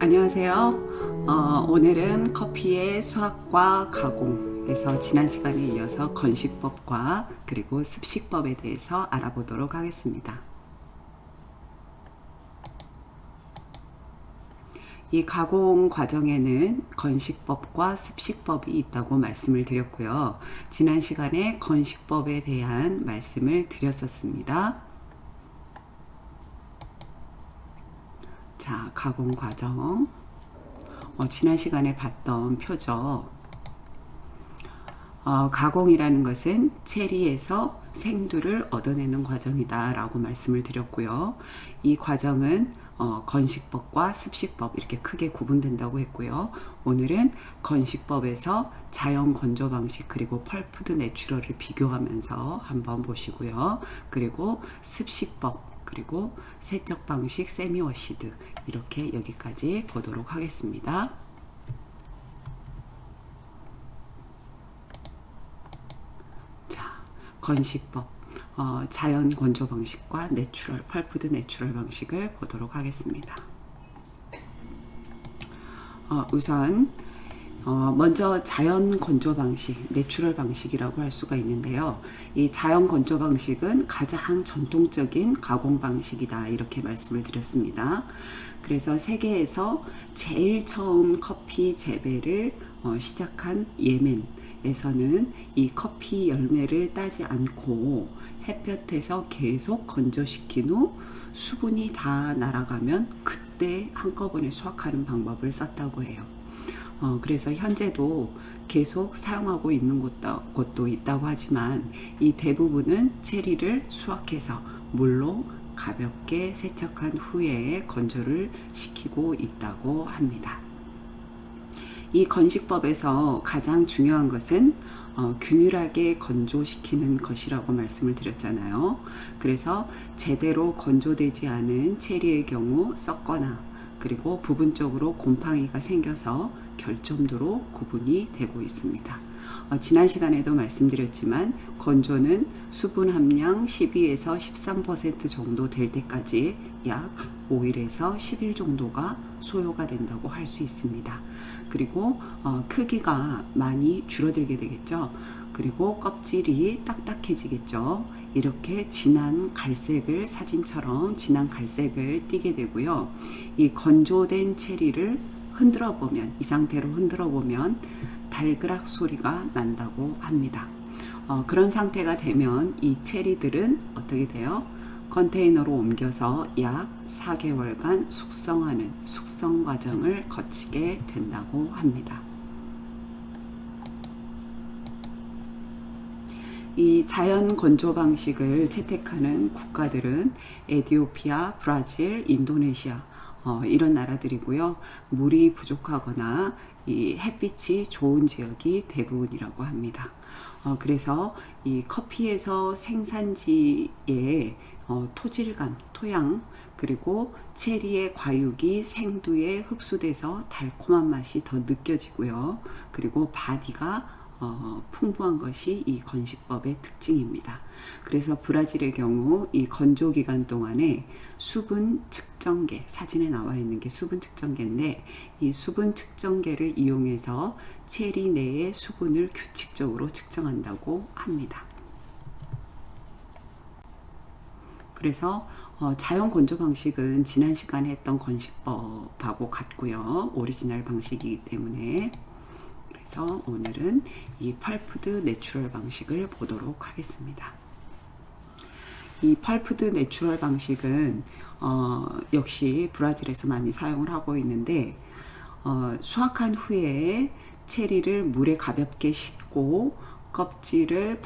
안녕하세요. 오늘은 커피의 수확과 가공에서 지난 시간에 이어서 건식법과 그리고 습식법에 대해서 알아보도록 하겠습니다. 이 가공 과정에는 건식법과 습식법이 있다고 말씀을 드렸고요. 지난 시간에 건식법에 대한 말씀을 드렸었습니다. 자, 가공 과정. 지난 시간에 봤던 표죠. 가공이라는 것은 체리에서 생두를 얻어내는 과정이다 라고 말씀을 드렸고요. 이 과정은 건식법과 습식법 이렇게 크게 구분된다고 했고요. 오늘은 건식법에서 자연 건조 방식 그리고 펄프드 내추럴을 비교하면서 한번 보시고요. 그리고 습식법 그리고 세척 방식 세미워시드 이렇게 여기까지 보도록 하겠습니다. 자, 건식법 자연 건조 방식과 내추럴 펄프드 내추럴 방식을 보도록 하겠습니다. 우선 먼저 자연 건조 방식, 내추럴 방식이라고 할 수가 있는데요. 이 자연 건조 방식은 가장 전통적인 가공 방식이다 이렇게 말씀을 드렸습니다. 그래서 세계에서 제일 처음 커피 재배를 시작한 예멘에서는 이 커피 열매를 따지 않고 햇볕에서 계속 건조시킨 후 수분이 다 날아가면 그때 한꺼번에 수확하는 방법을 썼다고 해요. 그래서 현재도 계속 사용하고 있는 곳도 있다고 하지만 이 대부분은 체리를 수확해서 물로 가볍게 세척한 후에 건조를 시키고 있다고 합니다. 이 건식법에서 가장 중요한 것은 균일하게 건조시키는 것이라고 말씀을 드렸잖아요. 그래서 제대로 건조되지 않은 체리의 경우 썩거나 그리고 부분적으로 곰팡이가 생겨서 결점도로 구분이 되고 있습니다. 지난 시간에도 말씀드렸지만 건조는 수분 함량 12에서 13% 정도 될 때까지 약 5일에서 10일 정도가 소요가 된다고 할 수 있습니다. 그리고 크기가 많이 줄어들게 되겠죠. 그리고 껍질이 딱딱해지겠죠. 이렇게 진한 갈색을 사진처럼 진한 갈색을 띠게 되고요. 이 건조된 체리를 흔들어 보면 이 상태로 흔들어 보면 달그락 소리가 난다고 합니다. 그런 상태가 되면 이 체리들은 어떻게 돼요? 컨테이너로 옮겨서 약 4개월간 숙성하는 숙성 과정을 거치게 된다고 합니다. 이 자연 건조 방식을 채택하는 국가들은 에티오피아, 브라질, 인도네시아 이런 나라들이고요. 물이 부족하거나 이 햇빛이 좋은 지역이 대부분이라고 합니다. 그래서 이 커피에서 생산지의 토질감, 토양, 그리고 체리의 과육이 생두에 흡수돼서 달콤한 맛이 더 느껴지고요. 그리고 바디가 풍부한 것이 이 건식법의 특징입니다. 그래서 브라질의 경우 이 건조 기간 동안에 수분 측정계, 사진에 나와 있는 게 수분 측정계인데 이 수분 측정계를 이용해서 체리 내의 수분을 규칙적으로 측정한다고 합니다. 그래서 자연 건조 방식은 지난 시간에 했던 건식법하고 같고요. 오리지널 방식이기 때문에 그래서 오늘은 이 펄프드 내추럴 방식을 보도록 하겠습니다. 이 펄프드 내추럴 방식은 역시 브라질에서 많이 사용을 하고 있는데 수확한 후에 체리를 물에 가볍게 씻고 껍질을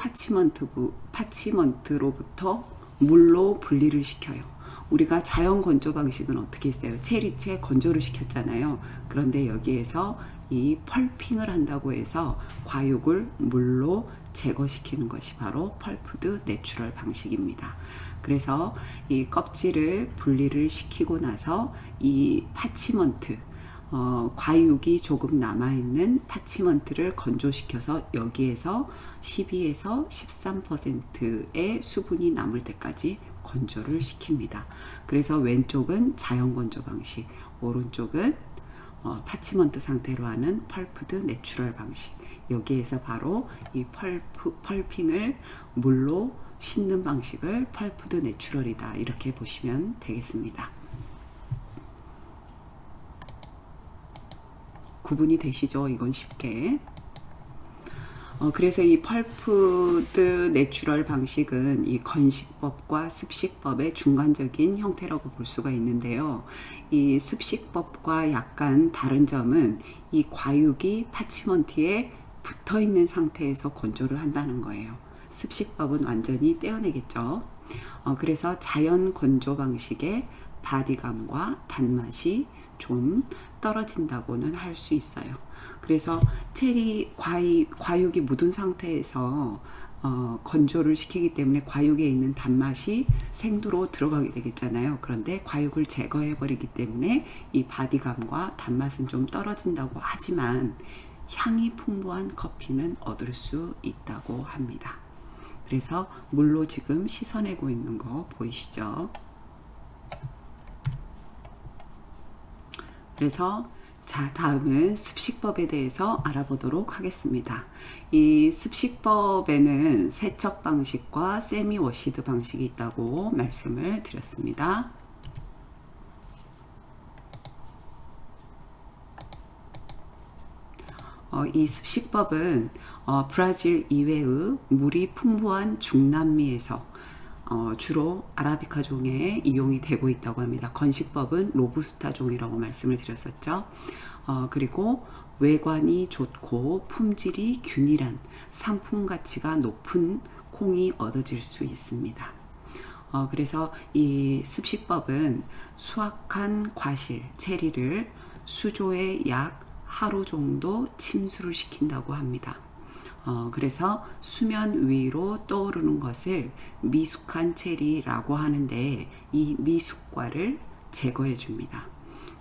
파치먼트로부터 물로 분리를 시켜요. 우리가 자연 건조 방식은 어떻게 했어요? 체리채 건조를 시켰잖아요. 그런데 여기에서 이 펄핑을 한다고 해서 과육을 물로 제거시키는 것이 바로 펄프드 내추럴 방식입니다. 그래서 이 껍질을 분리를 시키고 나서 이 파치먼트 과육이 조금 남아있는 파치먼트를 건조시켜서 여기에서 12에서 13%의 수분이 남을 때까지 건조를 시킵니다. 그래서 왼쪽은 자연 건조 방식, 오른쪽은 파치먼트 상태로 하는 펄프드 내추럴 방식. 여기에서 바로 이 펄핑을 물로 씻는 방식을 펄프드 내추럴이다, 이렇게 보시면 되겠습니다. 구분이 되시죠? 이건 쉽게. 그래서 이 펄프드 내추럴 방식은 이 건식법과 습식법의 중간적인 형태라고 볼 수가 있는데요. 이 습식법과 약간 다른 점은 이 과육이 파치먼트에 붙어 있는 상태에서 건조를 한다는 거예요. 습식법은 완전히 떼어내겠죠. 그래서 자연 건조 방식의 바디감과 단맛이 좀 떨어진다고는 할 수 있어요. 그래서 체리 과육이 묻은 상태에서 건조를 시키기 때문에 과육에 있는 단맛이 생두로 들어가게 되겠잖아요. 그런데 과육을 제거해 버리기 때문에 이 바디감과 단맛은 좀 떨어진다고 하지만 향이 풍부한 커피는 얻을 수 있다고 합니다. 그래서 물로 지금 씻어내고 있는 거 보이시죠? 그래서 자, 다음은 습식법에 대해서 알아보도록 하겠습니다. 이 습식법에는 세척 방식과 세미 워시드 방식이 있다고 말씀을 드렸습니다. 이 습식법은 브라질 이외의 물이 풍부한 중남미에서 주로 아라비카 종에 이용이 되고 있다고 합니다. 건식법은 로부스타 종이라고 말씀을 드렸었죠. 그리고 외관이 좋고 품질이 균일한 상품 가치가 높은 콩이 얻어질 수 있습니다. 그래서 이 습식법은 수확한 과실, 체리를 수조에 약 하루 정도 침수를 시킨다고 합니다. 그래서 수면 위로 떠오르는 것을 미숙한 체리라고 하는데 이 미숙과를 제거해 줍니다.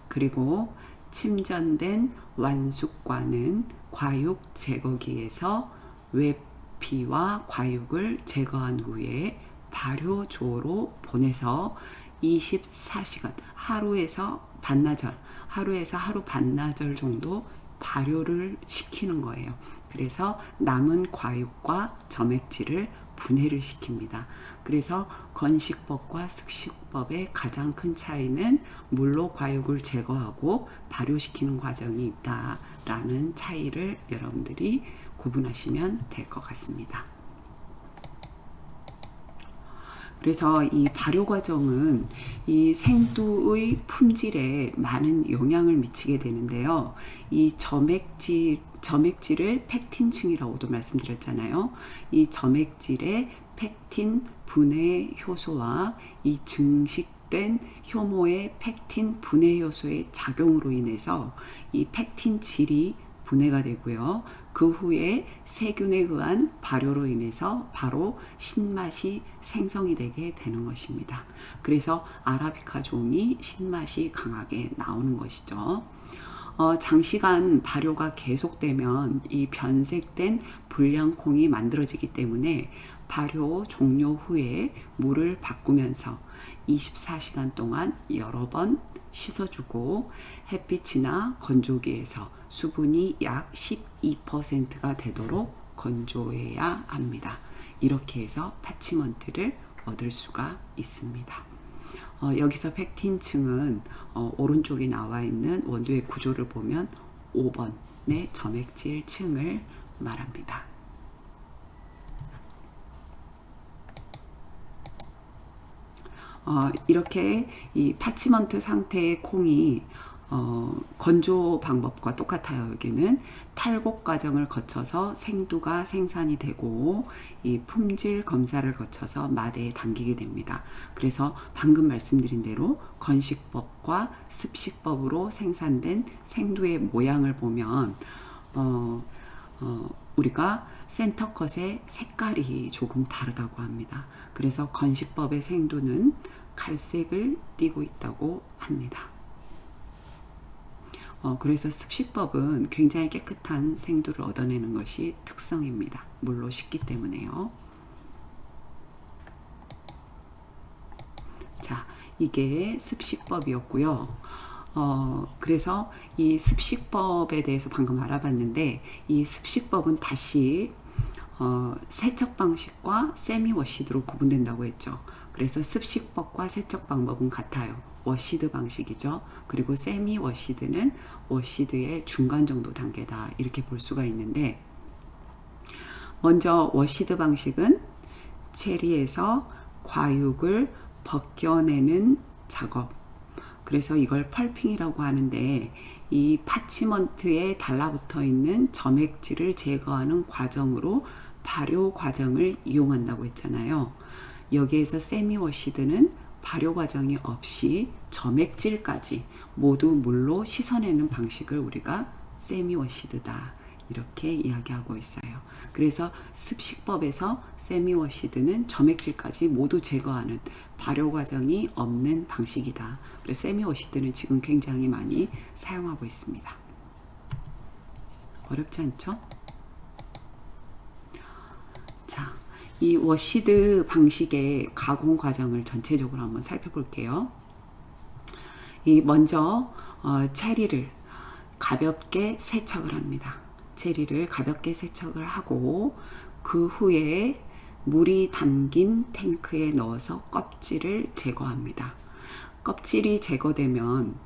그리고 침전된 완숙과는 과육 제거기에서 외피와 과육을 제거한 후에 발효조로 보내서 24시간, 하루에서 하루 반나절 정도 발효를 시키는 거예요. 그래서 남은 과육과 점액질을 분해를 시킵니다. 그래서 건식법과 습식법의 가장 큰 차이는 물로 과육을 제거하고 발효시키는 과정이 있다라는 차이를 여러분들이 구분하시면 될 것 같습니다. 그래서 이 발효 과정은 이 생두의 품질에 많은 영향을 미치게 되는데요. 이 점액질을 펙틴층이라고도 말씀드렸잖아요. 이 점액질의 펙틴 분해 효소와 이 증식된 효모의 펙틴 분해 효소의 작용으로 인해서 이 펙틴 질이 분해가 되고요. 그 후에 세균에 의한 발효로 인해서 바로 신맛이 생성이 되게 되는 것입니다. 그래서 아라비카 종이 신맛이 강하게 나오는 것이죠. 장시간 발효가 계속되면 이 변색된 불량콩이 만들어지기 때문에 발효 종료 후에 물을 바꾸면서 24시간 동안 여러 번 씻어주고 햇빛이나 건조기에서 수분이 약 12%가 되도록 건조해야 합니다. 이렇게 해서 파치먼트를 얻을 수가 있습니다. 여기서 펙틴층은 오른쪽에 나와 있는 원두의 구조를 보면 5번의 점액질 층을 말합니다. 이렇게 이 파치먼트 상태의 콩이 건조 방법과 똑같아요. 여기는 탈곡 과정을 거쳐서 생두가 생산이 되고 이 품질 검사를 거쳐서 마대에 담기게 됩니다. 그래서 방금 말씀드린 대로 건식법과 습식법으로 생산된 생두의 모양을 보면 우리가 센터컷의 색깔이 조금 다르다고 합니다. 그래서 건식법의 생두는 갈색을 띠고 있다고 합니다. 그래서 습식법은 굉장히 깨끗한 생두를 얻어내는 것이 특성입니다. 물로 씻기 때문에요. 자, 이게 습식법이었고요. 그래서 이 습식법에 대해서 방금 알아봤는데, 이 습식법은 다시 세척 방식과 세미 워시드로 구분된다고 했죠. 그래서 습식법과 세척 방법은 같아요. 워시드 방식이죠. 그리고 세미 워시드는 워시드의 중간 정도 단계다, 이렇게 볼 수가 있는데, 먼저 워시드 방식은 체리에서 과육을 벗겨내는 작업, 그래서 이걸 펄핑이라고 하는데, 이 파치먼트에 달라붙어 있는 점액질을 제거하는 과정으로 발효 과정을 이용한다고 했잖아요. 여기에서 세미워시드는 발효 과정이 없이 점액질까지 모두 물로 씻어내는 방식을 우리가 세미워시드다, 이렇게 이야기하고 있어요. 그래서 습식법에서 세미워시드는 점액질까지 모두 제거하는 발효 과정이 없는 방식이다. 그래서 세미워시드는 지금 굉장히 많이 사용하고 있습니다. 어렵지 않죠? 자, 이 워시드 방식의 가공 과정을 전체적으로 한번 살펴볼게요. 먼저 체리를 가볍게 세척을 합니다. 체리를 가볍게 세척을 하고, 그 후에 물이 담긴 탱크에 넣어서 껍질을 제거합니다. 껍질이 제거되면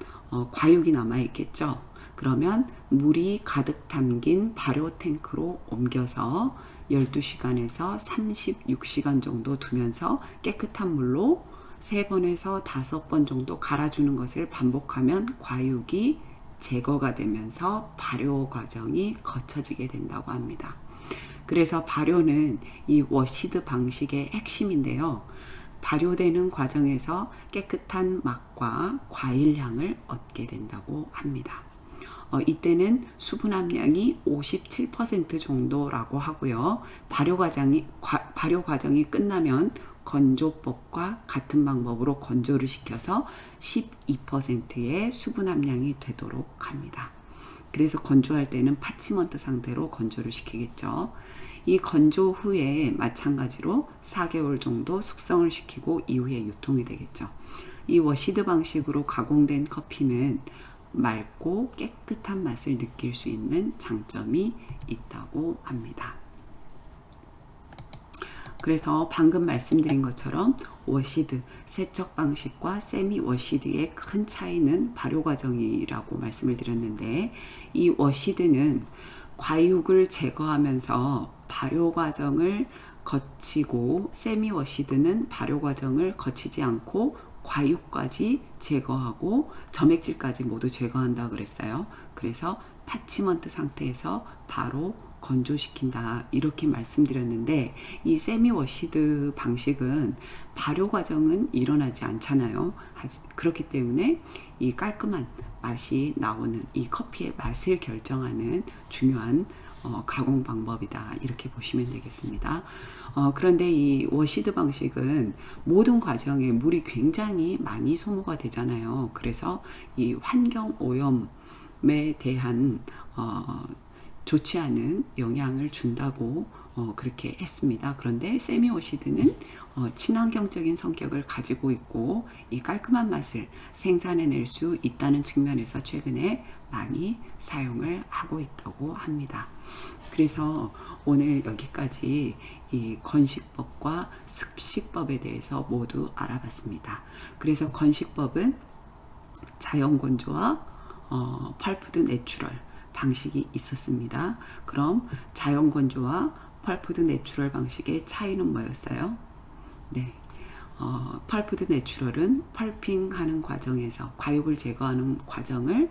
과육이 남아있겠죠. 그러면 물이 가득 담긴 발효 탱크로 옮겨서 12시간에서 36시간 정도 두면서 깨끗한 물로 3번에서 5번 정도 갈아주는 것을 반복하면 과육이 제거가 되면서 발효 과정이 거쳐지게 된다고 합니다. 그래서 발효는 이 워시드 방식의 핵심인데요. 발효되는 과정에서 깨끗한 맛과 과일 향을 얻게 된다고 합니다. 이때는 수분 함량이 57% 정도라고 하고요. 발효 과정이 끝나면 건조법과 같은 방법으로 건조를 시켜서 12%의 수분 함량이 되도록 합니다. 그래서 건조할 때는 파치먼트 상태로 건조를 시키겠죠. 이 건조 후에 마찬가지로 4개월 정도 숙성을 시키고 이후에 유통이 되겠죠. 이 워시드 방식으로 가공된 커피는 맑고 깨끗한 맛을 느낄 수 있는 장점이 있다고 합니다. 그래서 방금 말씀드린 것처럼 워시드, 세척 방식과 세미 워시드의 큰 차이는 발효 과정이라고 말씀을 드렸는데, 이 워시드는 과육을 제거하면서 발효 과정을 거치고, 세미 워시드는 발효 과정을 거치지 않고 과육까지 제거하고 점액질까지 모두 제거한다 그랬어요. 그래서 파치먼트 상태에서 바로 건조시킨다, 이렇게 말씀드렸는데, 이 세미 워시드 방식은 발효 과정은 일어나지 않잖아요. 그렇기 때문에 이 깔끔한 맛이 나오는, 이 커피의 맛을 결정하는 중요한 가공 방법이다, 이렇게 보시면 되겠습니다. 그런데 이 워시드 방식은 모든 과정에 물이 굉장히 많이 소모가 되잖아요. 그래서 이 환경 오염에 대한 좋지 않은 영향을 준다고 그렇게 했습니다. 그런데 세미 워시드는 친환경적인 성격을 가지고 있고, 이 깔끔한 맛을 생산해낼 수 있다는 측면에서 최근에 많이 사용을 하고 있다고 합니다. 그래서 오늘 여기까지 이 건식법과 습식법에 대해서 모두 알아봤습니다. 그래서 건식법은 자연건조와 펄프드 내추럴 방식이 있었습니다. 그럼 자연건조와 펄프드 내추럴 방식의 차이는 뭐였어요? 네. 펄프드 내추럴은 펄핑하는 과정에서 과육을 제거하는 과정을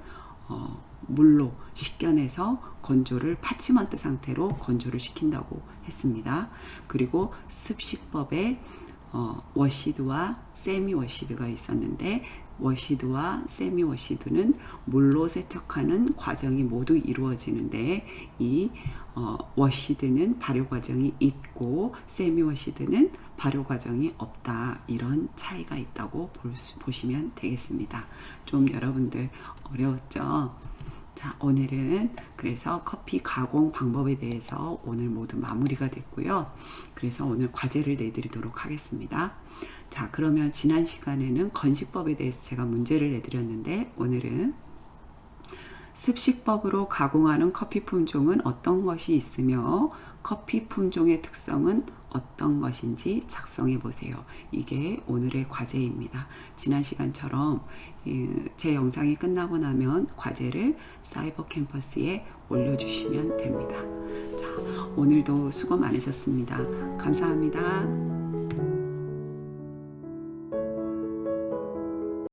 물로 씻겨내서 건조를 파치먼트 상태로 건조를 시킨다고 했습니다. 그리고 습식법에 워시드와 세미 워시드가 있었는데, 워시드와 세미 워시드는 물로 세척하는 과정이 모두 이루어지는데, 이 워시드는 발효 과정이 있고 세미 워시드는 발효 과정이 없다, 이런 차이가 있다고 보시면 되겠습니다. 좀 여러분들 어려웠죠? 자, 오늘은 그래서 커피 가공 방법에 대해서 오늘 모두 마무리가 됐고요. 그래서 오늘 과제를 내드리도록 하겠습니다. 자, 그러면 지난 시간에는 건식법에 대해서 제가 문제를 내드렸는데 오늘은 습식법으로 가공하는 커피 품종은 어떤 것이 있으며 커피 품종의 특성은 어떤 것인지 작성해 보세요. 이게 오늘의 과제입니다. 지난 시간처럼 제 영상이 끝나고 나면 과제를 사이버 캠퍼스에 올려주시면 됩니다. 자, 오늘도 수고 많으셨습니다. 감사합니다.